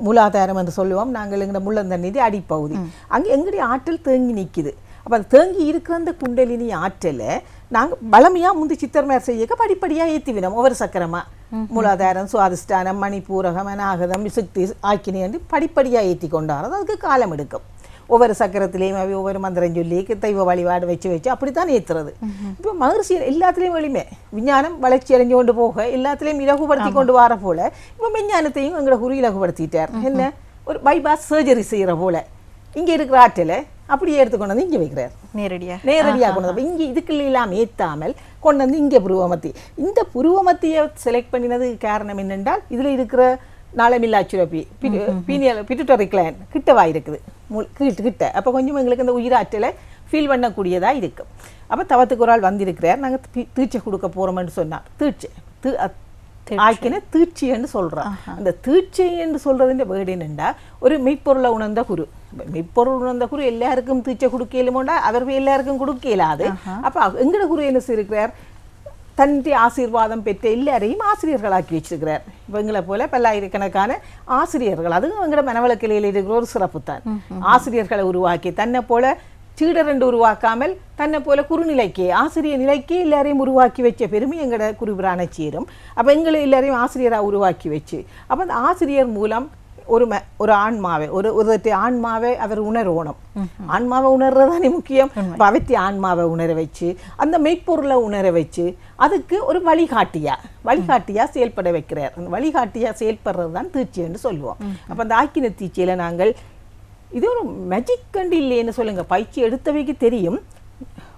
மூலாதாரம் என்று சொல்லுவோம் நாங்கள். எங்களோட முள்ளந்தண்ணீர் அடிப்பகுதி, அங்கே எங்களுடைய ஆற்றல் தேங்கி நிற்குது. அப்போ அது தேங்கி இருக்கிற அந்த குண்டலினி ஆற்றலை நாங்கள் பலமையாக முந்தி சித்திரமேர் செய்ய படிப்படியாக ஏற்றிவினோம். ஒவ்வொரு சக்கரமாக மூலாதாரம், சுவாதிஷ்டானம், மணிப்பூரகம், அநாகதம், விசுக்தி, ஆக்கினி என்று படிப்படியாக ஏற்றி கொண்டாடுறது அதுக்கு காலம் எடுக்கும். ஒவ்வொரு சக்கரத்திலையும் அவை ஒவ்வொரு மந்திரம் சொல்லி தெய்வ வழிபாடு வச்சு அப்படித்தான் ஏற்றுறது. இப்போ மகர்ஷி எல்லாத்துலேயும் எளிமை விஞ்ஞானம் வளர்ச்சி அடைஞ்சு கொண்டு போக எல்லாத்துலேயும் இலகுபடுத்தி கொண்டு வர போல இப்போ விஞ்ஞானத்தையும் எங்களோட குரு இலகுபடுத்திட்டார். என்ன ஒரு பைபாஸ் சர்ஜரி செய்கிற போல இங்கே இருக்கிற ஆற்றலை அப்படியே எடுத்துக்கொண்டு வந்து இங்கே வைக்கிறார். நேரடியாக கொண்டு வந்து இங்கே இதுக்குள்ள எல்லாம் ஏற்றாமல் கொண்டு வந்து இங்கே புருவமத்தி. இந்த புருவமத்தியை செலக்ட் பண்ணினதுக்கு காரணம் என்னென்றால் இதில் இருக்கிற நாளமில்லா சுரப்பி பீனியல் பிட்டுட்டரி கிளாண்ட் கிட்டவாக இருக்குது கிட்ட. அப்போ கொஞ்சம் எங்களுக்கு அந்த உயிராற்றலை ஃபீல் பண்ணக்கூடியதாக இருக்கும். அப்போ தவத்துக்கு ஒரு ஆள் வந்திருக்கிறார், நாங்கள் தீட்சை கொடுக்க போகிறோம்னு சொன்னார். ஆக்கின தீட்சி என்று சொல்றான். அந்த தீட்சி என்று சொல்றதுன்ற வேர்டு என்னண்டா ஒரு மெய்ப்பொருளை உணர்ந்த குரு. மெய்ப்பொருள் உணர்ந்த குரு எல்லாருக்கும் தீட்சை கொடுக்கலுமோண்டா அவர் எல்லாருக்கும் கொடுக்க இயலாது. அப்ப எங்கட குரு என்ன செய்திருக்கிறார், தன்னுடைய ஆசீர்வாதம் பெற்ற எல்லாரையும் ஆசிரியர்களாக்கி வச்சிருக்கிறார். இவங்களை போல பல்லாயிரக்கணக்கான ஆசிரியர்கள், அதுவும் எங்கட மனவளக்கிளையில் இருக்கிற ஒரு சிறப்பு தான். ஆசிரியர்களை உருவாக்கி தன்னை போல சீடர் என்று உருவாக்காமல் தன்னை போல குறுநிலைக்கு ஆசிரியர் நிலைக்கு எல்லாரையும் உருவாக்கி வச்ச பெருமை எங்களோட குருபிரான சேரும். அப்போ எங்களை எல்லாரையும் ஆசிரியராக உருவாக்கி வச்சு அப்போ அந்த ஆசிரியர் மூலம் ஒரு ஆன்மாவை ஒரு ஆன்மாவை அவர் உணரணும். ஆன்மாவை உணர்றதானே முக்கியம். அவத்தி ஆன்மாவை உணர வச்சு அந்த மெய்ப்பொருளை உணர வச்சு அதுக்கு ஒரு வழிகாட்டியா செயல்பட வைக்கிறார். அந்த வழிகாட்டியா செயல்படுறது தான் தீட்சை என்று சொல்லுவோம். அப்போ அந்த ஆக்கின தீட்சையில நாங்கள் இது ஒரு மேஜிக் கண்டு இல்லைன்னு சொல்லுங்க. பயிற்சி எடுத்தவைக்கு தெரியும்.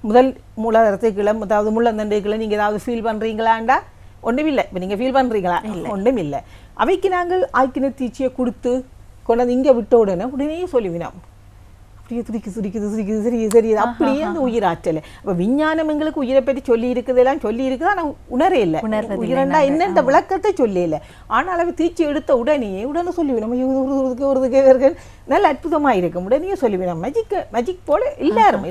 முதல் மூலாதாரத்துக்குள்ள அதாவது முள்ளந்தண்டுக்குள்ள நீங்க ஏதாவது ஃபீல் பண்றீங்களாண்டா ஒன்றும் இல்லை. இப்போ நீங்கள் ஃபீல் பண்ணுறீங்களா? ஒன்றும் இல்லை. அவைக்கு நாங்கள் ஆக்கின தீட்சையை கொடுத்து கொண்டாந்து இங்கே விட்ட உடனே சொல்லுவினோம் அப்படியே துடிக்குது சரி அப்படியே அந்த உயிராற்றல். அப்போ விஞ்ஞானம் எங்களுக்கு உயிரை பற்றி சொல்லி இருக்குதெல்லாம் சொல்லி இருக்குது. ஆனால் உணரே இல்லை. உயிரண்டா என்னென்ன விளக்கத்தை சொல்லி இல்லை. ஆனால் அவ தீட்சை எடுத்த உடனே சொல்லுவினோம் ஒரு நல்ல அற்புதமாக இருக்கும். உடனே சொல்லுவினோம் மேஜிக் போல எல்லாரும்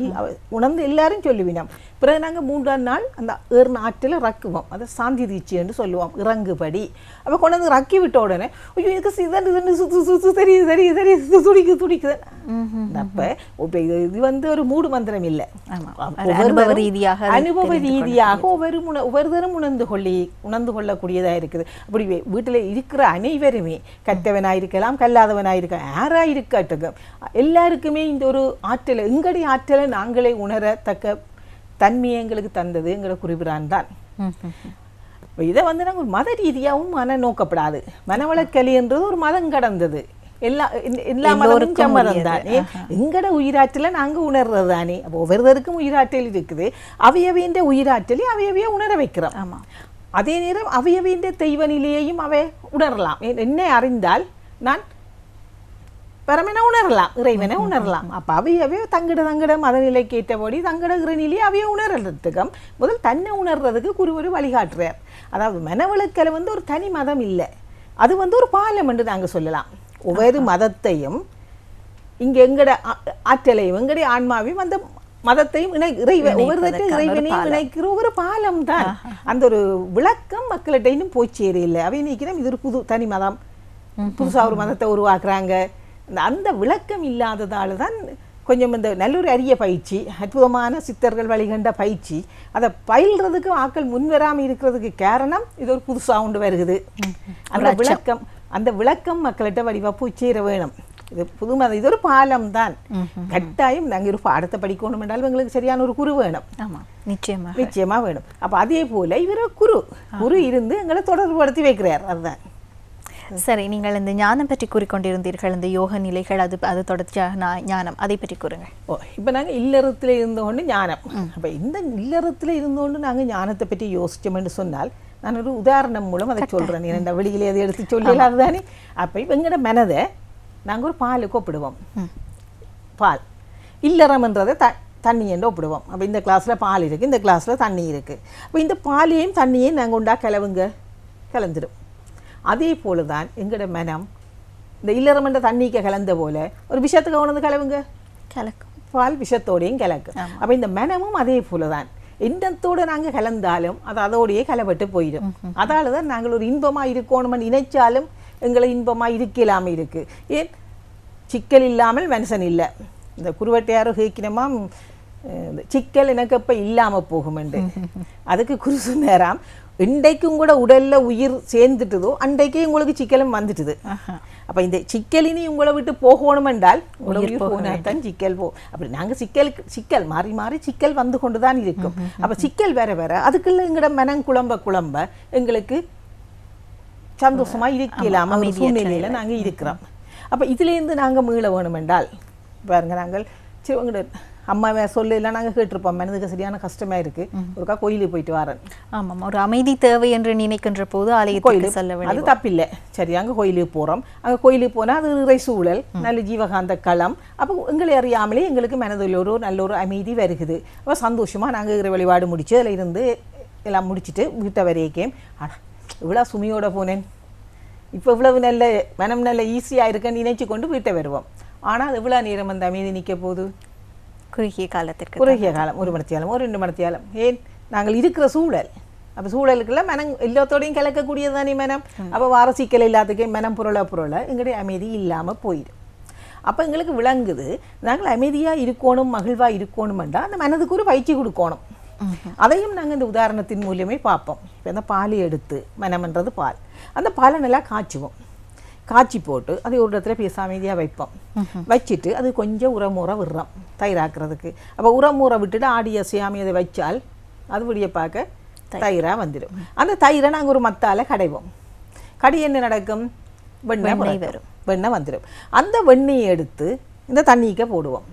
உணர்ந்து எல்லாரும் சொல்லுவினோம். பிறகு நாங்கள் 3ஆம் நாள் அந்த ஏறின ஆற்றில் ரக்குவோம். அதை சாந்தி தீட்சை என்று சொல்லுவோம், இறங்குபடி. அப்போ கொண்டாந்து ரக்கி விட்ட உடனே ஐயோ எனக்கு சரி துடிக்குது. அப்போ இது ஒரு மூடு மந்திரம் இல்லை. அனுபவ ரீதியாக ஒவ்வொருத்தரும் உணர்ந்து கொள்ளக்கூடியதாக இருக்குது. அப்படி வீட்டில் இருக்கிற அனைவருமே கற்றவனாயிருக்கலாம் கல்லாதவனாயிருக்கலாம் யாராயிருக்கட்டும் எல்லாருக்குமே இந்த ஒரு ஆற்றலை எங்களுடைய ஆற்றலை நாங்களே உணரத்தக்க தன்மையை எங்களுக்கு தந்தது எங்களோட குறிப்பிடான் தான். இதை நாங்கள் மத ரீதியாகவும் நோக்கப்படாது. மனவளக்கலை என்றது ஒரு மதம் கடந்தது. எல்லா மதமும் சம்மதம் தானே. எங்கட உயிராற்றலை நாங்கள் உணர்றது தானே. அப்போ ஒவ்வொருத்தருக்கும் உயிராற்றல் இருக்குது. அவையவைன்ற உயிராற்றலை அவையவையை உணர வைக்கிறோம். ஆமாம். அதே நேரம் அவையவைன்ற தெய்வ நிலையையும் அவை உணரலாம். என்னை அறிந்தால் நான் பரமனை உணரலாம், இறைவனை உணரலாம். அப்போ அவையவே தங்கட மதநிலைக்கு ஏற்றபடி தங்கட இறைநிலையை அவைய உணர்றதுக்கு முதல் தன்னை உணர்றதுக்கு குருவர் வழிகாட்டுறார். அதாவது மனவளக்கலை ஒரு தனி மதம் இல்லை. அது ஒரு பாலம் என்று நாங்கள் சொல்லலாம். ஒவ்வொரு மதத்தையும் இங்கே எங்கட ஆற்றலையும் எங்கடைய ஆன்மாவையும் அந்த மதத்தையும் இறைவனையும் இணைக்கிற ஒரு பாலம் தான். அந்த ஒரு விளக்கம் மக்கள்கிட்ட இன்னும் போய் சேரையில்லை. அவை நினைக்கிறோம் இது ஒரு புது தனி மதம், புதுசாக ஒரு மதத்தை உருவாக்குறாங்க. அந்த விளக்கம் இல்லாததால் தான் கொஞ்சம் இந்த நல்லொரு அரிய பயிற்சி, அற்புதமான சித்தர்கள் வழிகண்ட பயிற்சி, அதை பயில்றதுக்கு ஆக்கள் முன்வராமல் இருக்கிறதுக்கு காரணம் இது ஒரு புதுசாக உண்டு வருகுது. அந்த விளக்கம் மக்கள்கிட்ட வடிவா போய் சேர வேணும். இது புது மதம், இது ஒரு பாலம் தான். கட்டாயம் நாங்கள் ஒரு பாடத்தை படிக்கணும் என்றாலும் எங்களுக்கு சரியான ஒரு குரு வேணும். நிச்சயமா வேணும். அப்போ அதே போல இவர் குரு இருந்து எங்களை தொடர்புபடுத்தி வைக்கிறார். அதுதான் சரி. நீங்கள் இந்த ஞானம் பற்றி கூறிக்கொண்டிருந்தீர்கள், இந்த யோக நிலைகள், அது தொடர்ச்சியாக ஞானம், அதை பற்றி கூறுங்கள். இப்போ நாங்கள் இல்லறத்தில் இருந்தோண்டு ஞானம். அப்போ இந்த இல்லறத்தில் இருந்தோண்டு நாங்கள் ஞானத்தை பற்றி யோசிச்சோம்னு சொன்னால் நான் ஒரு உதாரணம் மூலம் அதை சொல்கிறேன். இந்த வெளியிலே அதை எடுத்து சொல்லலாம் தானே. அப்போ இப்போ எங்களோட மனதை நாங்கள் ஒரு பாலுக்கு ஒப்பிடுவோம். பால் இல்லறம்ன்றதை தண்ணி என்று ஒப்பிடுவோம். அப்போ இந்த கிளாஸில் பால் இருக்குது, இந்த கிளாஸில் தண்ணி இருக்குது. அப்போ இந்த பாலையும் தண்ணியையும் நாங்கள் உண்டா கலந்துடும். அதே போல தான் எங்களோட மனம் இந்த இல்லறமன்ற தண்ணிக்கு கலந்த போல ஒரு விஷயத்துக்கு கொண்டு கலவுங்க கலக்கும். பால் விஷத்தோடையும் கலக்கும். அப்போ இந்த மனமும் அதே போல தான். எண்ணத்தோடு நாங்கள் கலந்தாலும் அது அதோடையே கலப்பட்டு போயிடும். அதால தான் நாங்கள் ஒரு இன்பமாக இருக்கணும்னு நினைச்சாலும் எங்களை இன்பமாக இருக்கலாமல் இருக்கு. ஏன் சிக்கல் இல்லாமல் மனுஷன் இல்லை. இந்த குருவட்டையாரும் கேட்கணுமா சிக்கல் எனக்கு இப்போ இல்லாமல் போகுமெண்டு. அதுக்கு குரு சொன்னாராம், இன்றைக்கும் கூட உடல்ல உயிர் சேர்ந்துட்டுதோ அன்றைக்கே உங்களுக்கு சிக்கலும் வந்துட்டுது. அப்போ இந்த சிக்கலினி உங்களை விட்டு போகணும் என்றால் உயிர் போனாதான் சிக்கல் அப்படி நாங்கள் சிக்கல் மாறி மாறி சிக்கல் வந்து கொண்டு தான் இருக்கும். அப்போ சிக்கல் வேற அதுக்குள்ள எங்களோட மனம் குழம்ப எங்களுக்கு சந்தோஷமா இருக்கலாம ஒரு சூழ்நிலையில நாங்கள் இருக்கிறோம். அப்போ இதுலேருந்து நாங்கள் மீள வேணும் என்றால் பாருங்க, நாங்கள் சிவங்கள அம்மாவை சொல்லலாம் நாங்கள் கேட்டிருப்போம். மனதுக்கு சரியான கஷ்டமாக இருக்குது, ஒருக்கா கோயிலுக்கு போயிட்டு வரேன். ஆமாம், ஒரு அமைதி தேவை என்று நினைக்கின்ற போது ஆலயத்துக்கு செல்ல வேண்டும். அது தப்பில்லை. சரி, அங்கே கோயிலுக்கு போகிறோம். அங்கே கோயிலுக்கு போனால் அது இறை சூழல், நல்ல ஜீவகாந்த களம். அப்போ எங்களை அறியாமலே எங்களுக்கு மனதில் ஒரு நல்ல ஒரு அமைதி வருகுது. அப்போ சந்தோஷமாக நாங்கள் இறை வழிபாடு முடித்து அதில் இருந்து எல்லாம் முடிச்சுட்டு வீட்டை வரைக்கும் இவ்வளோ சுமையோட போனேன், இப்போ இவ்வளவு நல்ல மனம் நல்ல ஈஸியாக இருக்குன்னு நினைச்சு கொண்டு வீட்டை வருவோம். ஆனால் அது எவ்வளோ நேரம் அந்த அமைதி நிற்க போகுது? குறுகிய காலத்திற்கு, குறுகிய காலம், 1 மணித்தியாலம், ஒரு 2 மணித்தியாலம். ஏன் நாங்கள் இருக்கிற சூழல், அப்போ சூழலுக்குள்ள மனம் எல்லாத்தோடையும் கலக்கக்கூடியது தானே மனம். அப்போ வார சிக்கல் இல்லாததுக்கே மனம் புரள எங்களுடைய அமைதி இல்லாமல் போயிடும். அப்போ எங்களுக்கு விளங்குது நாங்கள் அமைதியாக இருக்கணும், மகிழ்வாக இருக்கணுமெண்டா அந்த மனதுக்கு ஒரு பயிற்சி கொடுக்கணும். அதையும் நாங்கள் இந்த உதாரணத்தின் மூலியமே பார்ப்போம். இப்போ இந்த பால் எடுத்து, மனம்ன்றது பால், அந்த பாலை நல்லா காய்ச்சுவோம். காய்ச்சி போட்டு அதை ஒரு இடத்துல பேச அமைதியாக வைப்போம். வச்சுட்டு அது கொஞ்சம் உரமுறை விடுறோம் தயிராக்குறதுக்கு. அப்போ உரமுறை விட்டுட்டு ஆடி அசையாமி அதை வச்சால் அது விடிய பார்க்க தயிராக வந்துடும். அந்த தயிரை நாங்கள் ஒரு மத்தால கடைவோம். கடி என்ன நடக்கும்? வெண்ணெய் வரும், வெண்ணெய் வந்துடும். அந்த வெண்ணெயை எடுத்து இந்த தண்ணிக்கு போடுவோம்.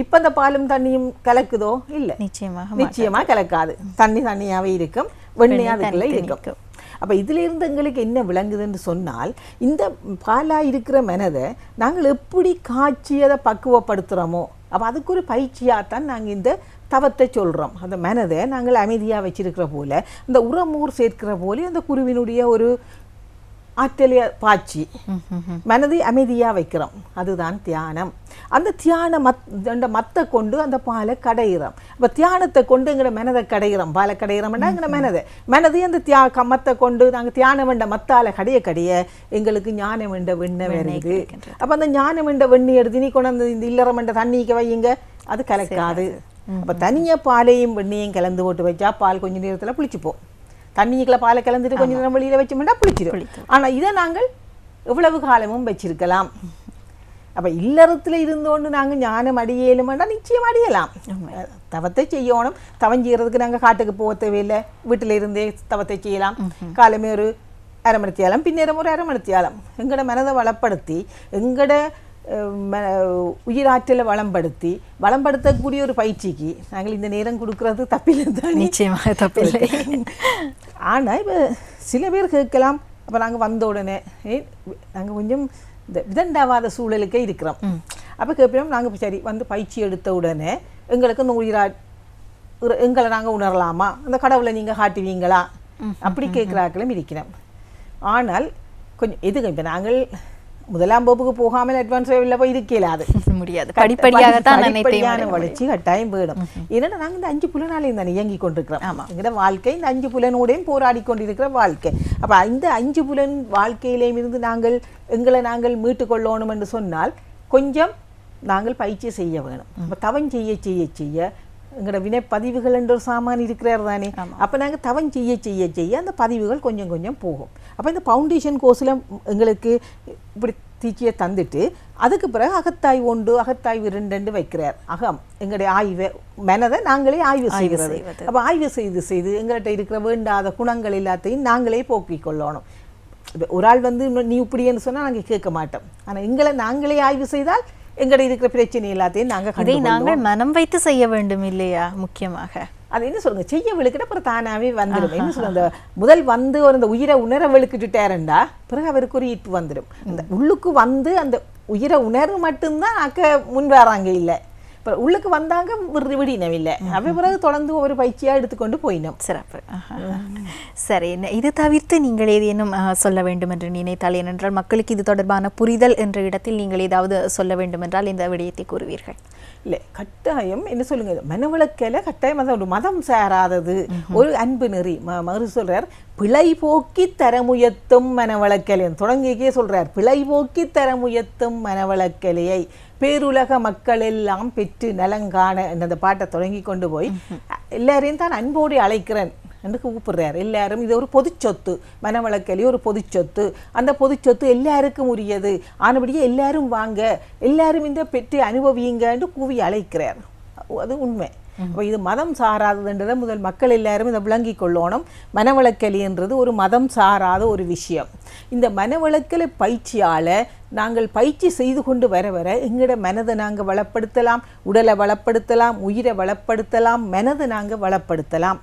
இப்போ இந்த பாலும் தண்ணியும் கலக்குதோ? இல்லை, நிச்சயமாக கலக்காது. தண்ணியாகவே இருக்கும், வெண்ணெய் அதுக்குள்ள இருக்கும். அப்போ இதிலிருந்து எங்களுக்கு என்ன விளங்குதுன்னு சொன்னால், இந்த பாலாக இருக்கிற மனதை நாங்கள் எப்படி காய்ச்சி அதை பக்குவப்படுத்துகிறோமோ, அப்போ அதுக்கு ஒரு பயிற்சியாகத்தான் நாங்கள் இந்த தவத்தை சொல்கிறோம். அந்த மனதை நாங்கள் அமைதியாக வச்சிருக்கிற போல, இந்த உரமூர் சேர்க்கிற போல அந்த குருவினுடைய ஒரு ஆற்றலிய பாய்ச்சி மனதை அமைதியாக வைக்கிறோம். அதுதான் தியானம். அந்த தியான மத்தை கொண்டு அந்த பாலை கடைகிறோம். அப்போ தியானத்தை கொண்டு எங்களோட மனதை கடைகிறோம். பாலை கடைகிறோம்னா எங்களோட மனதை அந்த மத்தை கொண்டு நாங்கள் தியானம் வேண்ட மத்தால கடைய எங்களுக்கு ஞானம் வேண்ட வெண்ணெய் வருது. அப்போ அந்த ஞானம் வேண்ட வெண்ணெய் எடுத்து நீ கொண்டு இந்த இல்லறம் வேண்ட தண்ணிக்கு வையுங்க, அது கலக்காது. அப்போ தனியாக பாலையும் வெண்ணையும் கலந்து போட்டு வச்சா பால் கொஞ்சம் நேரத்தில் புளிச்சுப்போம். தண்ணிக்குள்ள பாலை கலந்துட்டு கொஞ்சம் நேரம் வெளியில் வச்சோம்னா புளிச்சிடும். ஆனால் இதை நாங்கள் எவ்வளவு காலமும் வச்சிருக்கலாம். அப்போ இல்லறத்தில் இருந்தோண்டு நாங்கள் ஞானம் அடியலுமெண்டா நிச்சயம் அடியலாம். தவத்தை செய்யணும். தவம் செய்யறதுக்கு நாங்கள் காட்டுக்கு போக தேவையில்லை, வீட்டில் இருந்தே தவத்தை செய்யலாம். காலமே ஒரு 1/2 மணித்தியாலம், பின்னேரம் ஒரு 1/2 மணித்தியாலம் எங்களோட மனதை வளப்படுத்தி, எங்களோட உயிராற்றலை வளம்படுத்தக்கூடிய ஒரு பயிற்சிக்கு நாங்கள் இந்த நேரம் கொடுக்கறது தப்பில்லை தான். நிச்சயமாக தப்பில்லை. ஆனால் இப்போ சில பேர் கேட்கலாம், அப்போ நாங்கள் வந்த உடனே நாங்கள் கொஞ்சம் இந்த விதண்டாவாத சூழலுக்கே இருக்கிறோம். அப்போ கேட்போம், நாங்கள் சரி வந்து பயிற்சி எடுத்த உடனே எங்களுக்கு இந்த எங்களை நாங்கள் உணரலாமா, அந்த கடவுளை நீங்கள் காட்டுவீங்களா, அப்படி கேட்குறாக்களும் இருக்கிறோம். ஆனால் கொஞ்சம் எதுக்கு இப்போ நாங்கள் 1ஆம் வகுப்புக்கு போகாமல் அட்வான்ஸ் லெவலில் போய் இருக்கலாது, முடியாது. படிப்படியான வளர்ச்சி கட்டாயம் வேணும். ஏன்னா நாங்கள் இந்த 5 புலனாலையும் தானே இயங்கி கொண்டிருக்கிறோம். எங்களோட வாழ்க்கை இந்த 5 புலனோடையும் போராடி கொண்டிருக்கிற வாழ்க்கை. அப்போ இந்த 5 புலன் வாழ்க்கையிலேயும் இருந்து எங்களை நாங்கள் மீட்டு கொள்ளணும் என்று சொன்னால் கொஞ்சம் நாங்கள் பயிற்சி செய்ய வேணும். அப்போ தவம் செய்ய செய்ய செய்ய எங்களோட வினைப்பதிவுகள் என்ற ஒரு சாமான் இருக்கிறார் தானே. அப்போ நாங்கள் தவம் செய்ய செய்ய செய்ய அந்த பதிவுகள் கொஞ்சம் கொஞ்சம் போகும். அப்போ இந்த ஃபவுண்டேஷன் கோர்ஸில் எங்களுக்கு இப்படி தீச்சியை தந்துட்டு அதுக்கு பிறகு அகத்தாய்வு 1 அகத்தாய்வு 2 வைக்கிறார். எங்களுடைய ஆய்வை மனதை நாங்களே ஆய்வு செய்கிறது. அப்போ ஆய்வு செய்து எங்கள்கிட்ட இருக்கிற வேண்டாத குணங்கள் எல்லாத்தையும் நாங்களே போக்கிக் கொள்ளணும். ஒரு ஆள் வந்து நீ இப்படின்னு சொன்னால் நாங்கள் கேட்க மாட்டோம். ஆனால் எங்களை நாங்களே ஆய்வு செய்தால் எங்கள்கிட்ட இருக்கிற பிரச்சனை எல்லாத்தையும் நாங்கள் மனம் வைத்து செய்ய வேண்டும் இல்லையா? முக்கியமாக அது என்ன சொல்லுங்க, செய்ய விழுக்கிட்ட அப்புறம் தானாவே வந்துடும். என்ன சொல்லுங்க, அந்த முதல் வந்து ஒரு அந்த உயிரை உணர விழுக்கிட்டுட்டாருண்டா பிறகு அவருக்கு ஒரு ஈர்ப்பு வந்துடும். அந்த உள்ளுக்கு வந்து அந்த உயிரை உணர்வு மட்டும்தான் முன் வராங்க. இல்லை இப்போ உள்ளுக்கு வந்தாங்க விடினவும் இல்லை. அவை பிறகு தொடர்ந்து ஒரு பயிற்சியாக எடுத்துக்கொண்டு போயினோம். சிறப்பு. சரி, இது தவிர்த்து நீங்கள் ஏதேனும் சொல்ல வேண்டும் என்று நினைத்தால், ஏனென்றால் மக்களுக்கு இது தொடர்பான புரிதல் என்ற இடத்தில் நீங்கள் ஏதாவது சொல்ல வேண்டும் என்றால் இந்த விடயத்தை கூறுவீர்கள்? இல்லை, கட்டாயம் என்ன சொல்லுங்க, மனவளக்கையில கட்டாயம் அதை ஒரு மதம் சாராதது, ஒரு அன்பு நெறி. மறு சொல்றார், பிழை போக்கி தரமுயத்தும் மனவளக்கலையை தொடங்கிக்கே சொல்றார். பிழை போக்கி தரமுயத்தும் மனவளக்கலையை பேருலக மக்கள் எல்லாம் பெற்று நலங்காண அந்த பாட்டை தொடங்கி கொண்டு போய் எல்லாரையும் தான் அன்போடு அழைக்கிறேன் என்று கூப்பிடுறார். எல்லாரும் இது ஒரு பொதுச்சொத்து, மனவளக்கலி ஒரு பொதுச்சொத்து. அந்த பொதுச்சொத்து எல்லாருக்கும் உரியது. ஆனபடியே எல்லாரும் வாங்க, எல்லாரும் இந்த பெற்று அனுபவியுங்க என்று கூவி அழைக்கிறார். அது உண்மை. அப்போ இது மதம் சாராததுன்றதை முதல் மக்கள் எல்லாரும் இதை விளங்கி கொள்ளணும். மனவளக்கலி என்றது ஒரு மதம் சாராத ஒரு விஷயம். இந்த மனவளக்கலை பயிற்சியால் நாங்கள் பயிற்சி செய்து கொண்டு வர வர எங்களோட மனதை நாங்கள் வளப்படுத்தலாம், உடலை வளப்படுத்தலாம், உயிரை வளப்படுத்தலாம், மனதை நாங்கள் வளப்படுத்தலாம்.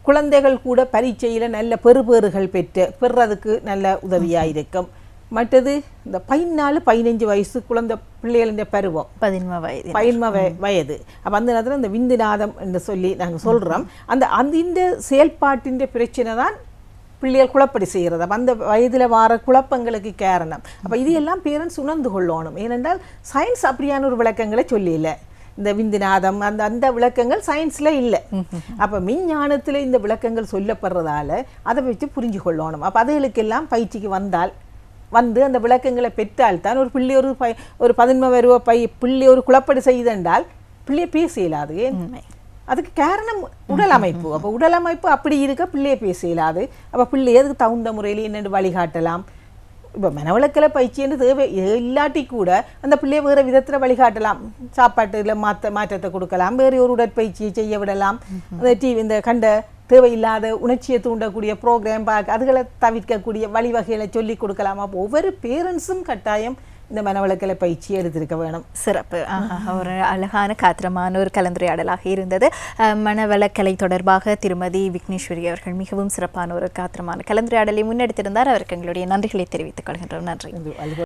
குழந்தைகள் கூட பரீட்சையில் நல்ல பெறுபேறுகள் பெறுறதுக்கு நல்ல உதவியாக இருக்கும். மற்றது இந்த 14-15 வயசு குழந்தை பிள்ளைகளின் பருவம், 15 வயது. அப்போ அந்த நேரத்தில் இந்த விந்துநாதம் என்று சொல்லி நாங்கள் சொல்கிறோம். அந்த செயல்பாட்டின் பிரச்சனை தான் பிள்ளைகள் குழப்படி செய்கிறது. அப்போ அந்த வயதில் வர குழப்பங்களுக்கு காரணம். அப்போ இது எல்லாம் பேரண்ட்ஸ் உணர்ந்து கொள்ளணும். ஏனென்றால் சயின்ஸ் அப்படியான ஒரு விளக்கங்களை சொல்லியில்லை. இந்த விந்துநாதம் அந்த அந்த விளக்கங்கள் சயின்ஸில் இல்லை. அப்போ விஞ்ஞானத்தில் இந்த விளக்கங்கள் சொல்லப்படுறதால அதை வச்சு புரிஞ்சு கொள்ளணும். அப்போ அதுகளுக்கெல்லாம் பயிற்சிக்கு வந்து அந்த விளக்கங்களை பெற்றால்தான் ஒரு பிள்ளை ஒரு 11 வருவ பிள்ளை ஒரு குழப்படி செய்தென்றால் பிள்ளையை பேச இயலாது. அதுக்கு காரணம் உடல் அமைப்பு. அப்போ உடல் அமைப்பு அப்படி இருக்க பிள்ளையை பேச இயலாது. அப்போ பிள்ளையை அதுக்கு தகுந்த முறையில் என்னென்று வழிகாட்டலாம். இப்போ மனவளக்கலை பயிற்சின்னு தேவை இல்லாட்டி கூட அந்த பிள்ளையை வேறு விதத்தில் வழிகாட்டலாம். சாப்பாட்டில் மாற்றத்தை கொடுக்கலாம், வேறு ஒரு உடற்பயிற்சியை செய்ய விடலாம். இந்த கண்ட தேவையில்லாத உணர்ச்சியை தூண்டக்கூடிய ப்ரோக்ராம் அதுகளை தவிர்க்கக்கூடிய வழிவகைகளை சொல்லி கொடுக்கலாம். அப்போ ஒவ்வொரு பேரண்ட்ஸும் கட்டாயம் இந்த மனவளக்கலை பயிற்சி எடுத்திருக்க வேணும். சிறப்பு. ஒரு அழகான காத்திரமான ஒரு கலந்துரையாடலாக இருந்தது. மனவளக்கலை தொடர்பாக திருமதி விக்னேஸ்வரி அவர்கள் மிகவும் சிறப்பான ஒரு காத்திரமான கலந்துரையாடலை முன்னெடுத்திருந்தார். அவருக்கு எங்களுடைய நன்றிகளை தெரிவித்துக் கொள்கின்றோம். நன்றி.